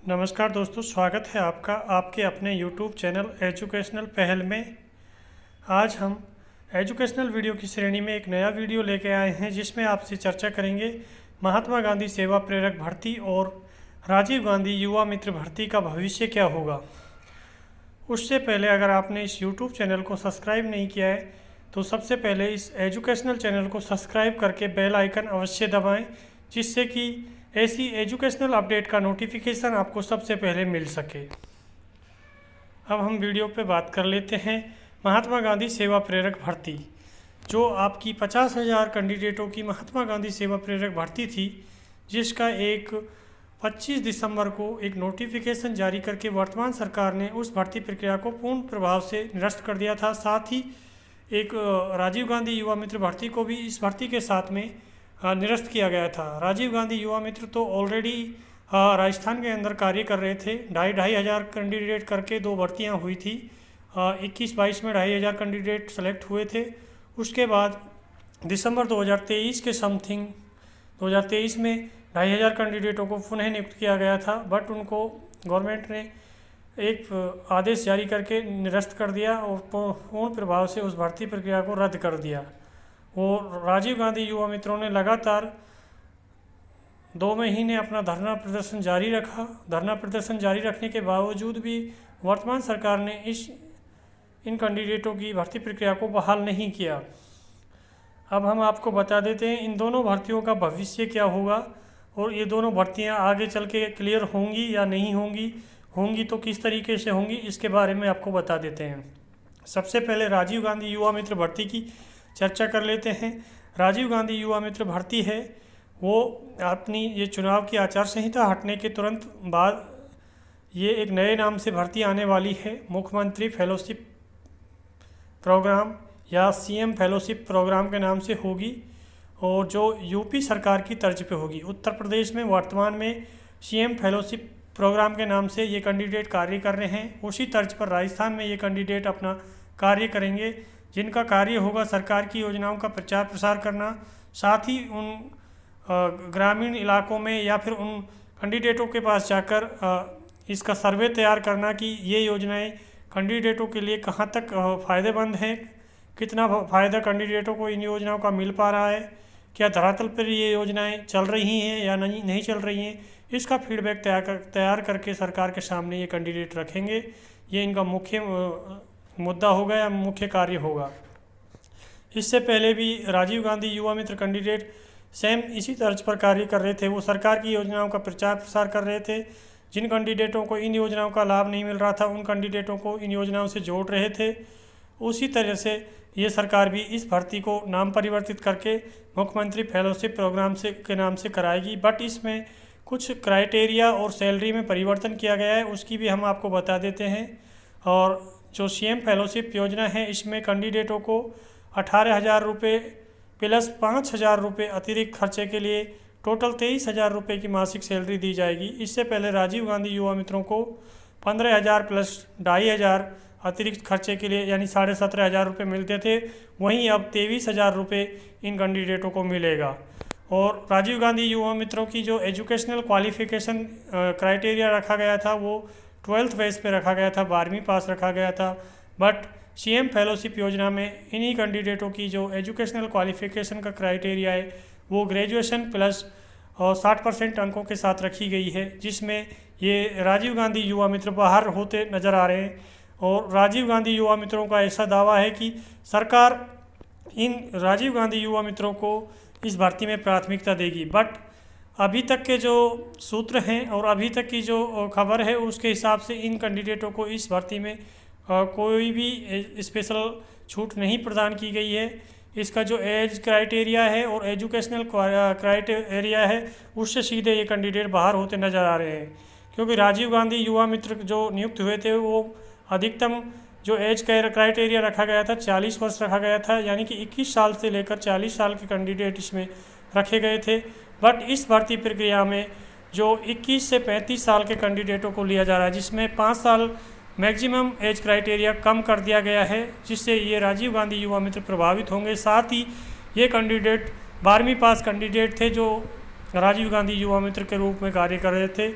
नमस्कार दोस्तों, स्वागत है आपका आपके अपने यूट्यूब चैनल एजुकेशनल पहल में। आज हम एजुकेशनल वीडियो की श्रेणी में एक नया वीडियो लेके आए हैं जिसमें आपसे चर्चा करेंगे महात्मा गांधी सेवा प्रेरक भर्ती और राजीव गांधी युवा मित्र भर्ती का भविष्य क्या होगा। उससे पहले अगर आपने इस यूट्यूब चैनल को सब्सक्राइब नहीं किया है तो सबसे पहले इस एजुकेशनल चैनल को सब्सक्राइब करके बेल आइकन अवश्य दबाएँ, जिससे कि ऐसी एजुकेशनल अपडेट का नोटिफिकेशन आपको सबसे पहले मिल सके। अब हम वीडियो पे बात कर लेते हैं महात्मा गांधी सेवा प्रेरक भर्ती। जो आपकी 50,000 कैंडिडेटों की महात्मा गांधी सेवा प्रेरक भर्ती थी, जिसका एक 25 दिसंबर को एक नोटिफिकेशन जारी करके वर्तमान सरकार ने उस भर्ती प्रक्रिया को पूर्ण प्रभाव से निरस्त कर दिया था। साथ ही एक राजीव गांधी युवा मित्र भर्ती को भी इस भर्ती के साथ में निरस्त किया गया था। राजीव गांधी युवा मित्र तो ऑलरेडी राजस्थान के अंदर कार्य कर रहे थे। 2,500 कैंडिडेट करके 2 भर्तियां हुई थी। 21-22 में 2,500 कैंडिडेट सेलेक्ट हुए थे। उसके बाद दिसंबर 2023 के समथिंग 2023 में 2,500 कैंडिडेटों को पुनः नियुक्त किया गया था, बट उनको गवर्नमेंट ने एक आदेश जारी करके निरस्त कर दिया और पूर्ण प्रभाव से उस भर्ती प्रक्रिया को रद्द कर दिया। और राजीव गांधी युवा मित्रों ने लगातार 2 महीने अपना धरना प्रदर्शन जारी रखा। धरना प्रदर्शन जारी रखने के बावजूद भी वर्तमान सरकार ने इन कैंडिडेटों की भर्ती प्रक्रिया को बहाल नहीं किया। अब हम आपको बता देते हैं इन दोनों भर्तियों का भविष्य क्या होगा और ये दोनों भर्तियां आगे चल के क्लियर होंगी या नहीं होंगी तो किस तरीके से होंगी, इसके बारे में आपको बता देते हैं। सबसे पहले राजीव गांधी युवा मित्र भर्ती की चर्चा कर लेते हैं। राजीव गांधी युवा मित्र भर्ती है वो अपनी ये चुनाव की आचार संहिता हटने के तुरंत बाद ये एक नए नाम से भर्ती आने वाली है। मुख्यमंत्री फेलोशिप प्रोग्राम या सीएम फेलोशिप प्रोग्राम के नाम से होगी और जो यूपी सरकार की तर्ज पे होगी। उत्तर प्रदेश में वर्तमान में सीएम फेलोशिप प्रोग्राम के नाम से ये कैंडिडेट कार्य कर रहे हैं। उसी तर्ज पर राजस्थान में ये कैंडिडेट अपना कार्य करेंगे, जिनका कार्य होगा सरकार की योजनाओं का प्रचार प्रसार करना, साथ ही उन ग्रामीण इलाकों में या फिर उन कैंडिडेटों के पास जाकर इसका सर्वे तैयार करना कि ये योजनाएं कैंडिडेटों के लिए कहां तक फ़ायदेमंद हैं, कितना फ़ायदा कैंडिडेटों को इन योजनाओं का मिल पा रहा है, क्या धरातल पर ये योजनाएं चल रही हैं या नहीं चल रही हैं, इसका फीडबैक तैयार करके सरकार के सामने ये कैंडिडेट रखेंगे। ये इनका मुख्य मुद्दा होगा या मुख्य कार्य होगा। इससे पहले भी राजीव गांधी युवा मित्र कैंडिडेट सेम इसी तर्ज पर कार्य कर रहे थे। वो सरकार की योजनाओं का प्रचार प्रसार कर रहे थे। जिन कैंडिडेटों को इन योजनाओं का लाभ नहीं मिल रहा था उन कैंडिडेटों को इन योजनाओं से जोड़ रहे थे। उसी तरह से ये सरकार भी इस भर्ती को नाम परिवर्तित करके मुख्यमंत्री फेलोशिप प्रोग्राम के नाम से कराएगी, बट इसमें कुछ क्राइटेरिया और सैलरी में परिवर्तन किया गया है, उसकी भी हम आपको बता देते हैं। और जो सीएम फेलोशिप योजना है इसमें कैंडिडेटों को 18,000 रुपये प्लस 5,000 रुपये अतिरिक्त खर्चे के लिए टोटल 23,000 रुपये की मासिक सैलरी दी जाएगी। इससे पहले राजीव गांधी युवा मित्रों को 15,000 प्लस 2,500 अतिरिक्त खर्चे के लिए यानी 17,500 रुपये मिलते थे, वहीं अब 23,000 रुपये इन कैंडिडेटों को मिलेगा। और राजीव गांधी युवा मित्रों की जो एजुकेशनल क्वालिफिकेशन क्राइटेरिया रखा गया था वो 12th बेस पे रखा गया था, 12वीं पास रखा गया था, बट सीएम फेलोशिप योजना में इन्हीं कैंडिडेटों की जो एजुकेशनल क्वालिफिकेशन का क्राइटेरिया है वो ग्रेजुएशन प्लस 60% अंकों के साथ रखी गई है, जिसमें ये राजीव गांधी युवा मित्र बाहर होते नज़र आ रहे हैं। और राजीव गांधी युवा मित्रों का ऐसा दावा है कि सरकार इन राजीव गांधी युवा मित्रों को इस भर्ती में प्राथमिकता देगी, बट अभी तक के जो सूत्र हैं और अभी तक की जो खबर है उसके हिसाब से इन कैंडिडेटों को इस भर्ती में कोई भी स्पेशल छूट नहीं प्रदान की गई है। इसका जो एज क्राइटेरिया है और एजुकेशनल क्राइटेरिया है उससे सीधे ये कैंडिडेट बाहर होते नज़र आ रहे हैं, क्योंकि राजीव गांधी युवा मित्र जो नियुक्त हुए थे वो अधिकतम जो एज क्राइटेरिया रखा गया था 40 वर्ष रखा गया था, यानी कि 21 साल से लेकर 40 साल के कैंडिडेट इसमें रखे गए थे। बट इस भर्ती प्रक्रिया में जो 21 से 35 साल के कैंडिडेटों को लिया जा रहा है, जिसमें 5 साल मैक्सिमम एज क्राइटेरिया कम कर दिया गया है, जिससे ये राजीव गांधी युवा मित्र प्रभावित होंगे। साथ ही ये कैंडिडेट 12वीं पास कैंडिडेट थे जो राजीव गांधी युवा मित्र के रूप में कार्य कर रहे थे,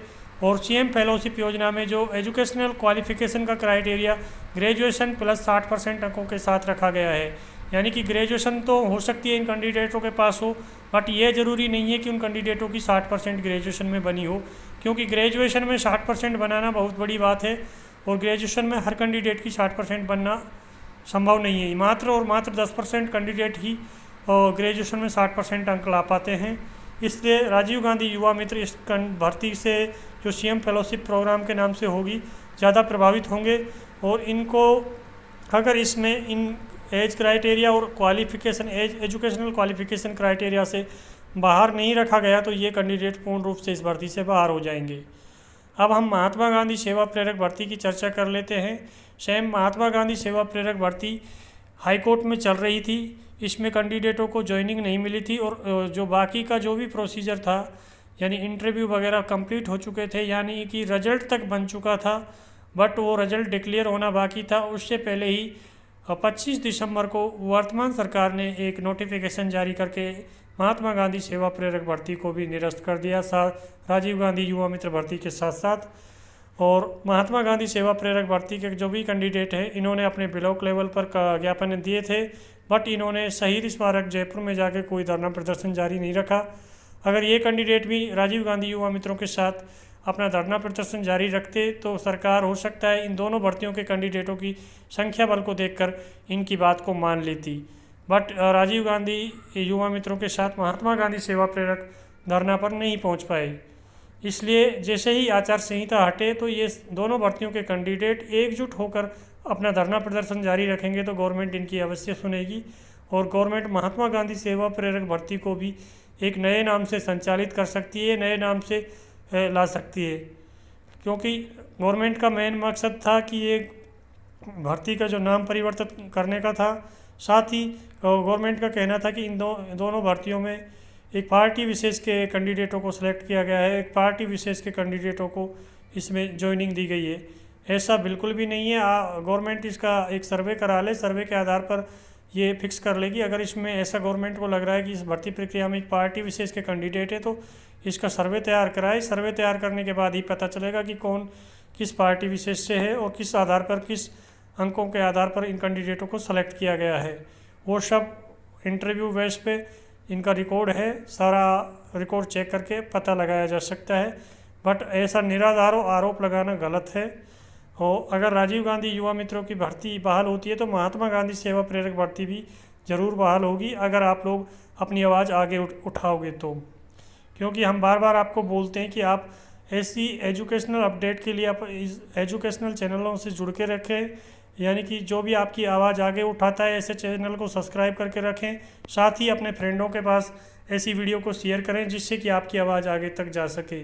और CM फेलोशिप योजना में जो एजुकेशनल क्वालिफिकेशन का क्राइटेरिया ग्रेजुएशन प्लस 60% अंकों के साथ रखा गया है। यानी कि ग्रेजुएशन तो हो सकती है इन कैंडिडेटों के पास हो, बट ये ज़रूरी नहीं है कि उन कैंडिडेटों की 60% ग्रेजुएशन में बनी हो, क्योंकि ग्रेजुएशन में 60% बनाना बहुत बड़ी बात है और ग्रेजुएशन में हर कैंडिडेट की 60% बनना संभव नहीं है। मात्र और मात्र 10% कैंडिडेट ही ग्रेजुएशन में 60% अंक ला पाते हैं। इसलिए राजीव गांधी युवा मित्र इस भर्ती से जो CM फेलोशिप प्रोग्राम के नाम से होगी ज़्यादा प्रभावित होंगे, और इनको अगर इसमें इन एज क्राइटेरिया और क्वालिफिकेशन एजुकेशनल क्वालिफिकेशन क्राइटेरिया से बाहर नहीं रखा गया तो ये कैंडिडेट पूर्ण रूप से इस भर्ती से बाहर हो जाएंगे। अब हम महात्मा गांधी सेवा प्रेरक भर्ती की चर्चा कर लेते हैं। सेम महात्मा गांधी सेवा प्रेरक भर्ती हाईकोर्ट में चल रही थी। इसमें कैंडिडेटों को ज्वाइनिंग नहीं मिली थी और जो बाकी का जो भी प्रोसीजर था, यानी इंटरव्यू वगैरह कंप्लीट हो चुके थे, यानी कि रिजल्ट तक बन चुका था, बट वो रिजल्ट डिक्लेयर होना बाकी था। उससे पहले ही 25 दिसंबर को वर्तमान सरकार ने एक नोटिफिकेशन जारी करके महात्मा गांधी सेवा प्रेरक भर्ती को भी निरस्त कर दिया, राजीव गांधी युवा मित्र भर्ती के साथ साथ। और महात्मा गांधी सेवा प्रेरक भर्ती के जो भी कैंडिडेट हैं, इन्होंने अपने ब्लॉक लेवल पर ज्ञापन दिए थे, बट इन्होंने शहीद स्मारक जयपुर में जाकर कोई धरना प्रदर्शन जारी नहीं रखा। अगर ये कैंडिडेट भी राजीव गांधी युवा मित्रों के साथ अपना धरना प्रदर्शन जारी रखते तो सरकार हो सकता है इन दोनों भर्तियों के कैंडिडेटों की संख्या बल को देखकर इनकी बात को मान लेती, बट राजीव गांधी युवा मित्रों के साथ महात्मा गांधी सेवा प्रेरक धरना पर नहीं पहुंच पाए। इसलिए जैसे ही आचार संहिता हटे तो ये दोनों भर्तियों के कैंडिडेट एकजुट होकर अपना धरना प्रदर्शन जारी रखेंगे तो गवर्नमेंट इनकी अवश्य सुनेगी और गवर्नमेंट महात्मा गांधी सेवा प्रेरक भर्ती को भी एक नए नाम से संचालित कर सकती है, नए नाम से ला सकती है, क्योंकि गवर्नमेंट का मेन मकसद था कि ये भर्ती का जो नाम परिवर्तन करने का था। साथ ही गवर्नमेंट का कहना था कि इन दोनों भर्तियों में एक पार्टी विशेष के कैंडिडेटों को सिलेक्ट किया गया है, एक पार्टी विशेष के कैंडिडेटों को इसमें ज्वाइनिंग दी गई है। ऐसा बिल्कुल भी नहीं है। गवर्नमेंट इसका एक सर्वे करा ले, सर्वे के आधार पर ये फिक्स कर लेगी। अगर इसमें ऐसा गवर्नमेंट को लग रहा है कि इस भर्ती प्रक्रिया में एक पार्टी विशेष के कैंडिडेट है तो इसका सर्वे तैयार कराए। सर्वे तैयार करने के बाद ही पता चलेगा कि कौन किस पार्टी विशेष से है और किस आधार पर, किस अंकों के आधार पर इन कैंडिडेटों को सेलेक्ट किया गया है। वो सब इंटरव्यू बेस पे इनका रिकॉर्ड है, सारा रिकॉर्ड चेक करके पता लगाया जा सकता है, बट ऐसा निराधार आरोप लगाना गलत है। और अगर राजीव गांधी युवा मित्रों की भर्ती बहाल होती है तो महात्मा गांधी सेवा प्रेरक भर्ती भी ज़रूर बहाल होगी, अगर आप लोग अपनी आवाज़ आगे उठाओगे तो। क्योंकि हम बार बार आपको बोलते हैं कि आप ऐसी एजुकेशनल अपडेट के लिए आप इस एजुकेशनल चैनलों से जुड़ के रखें, यानी कि जो भी आपकी आवाज़ आगे उठाता है ऐसे चैनल को सब्सक्राइब करके रखें। साथ ही अपने फ्रेंडों के पास ऐसी वीडियो को शेयर करें जिससे कि आपकी आवाज़ आगे तक जा सके।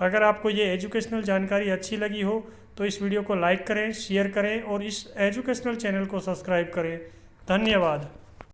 अगर आपको ये एजुकेशनल जानकारी अच्छी लगी हो तो इस वीडियो को लाइक करें, शेयर करें और इस एजुकेशनल चैनल को सब्सक्राइब करें। धन्यवाद।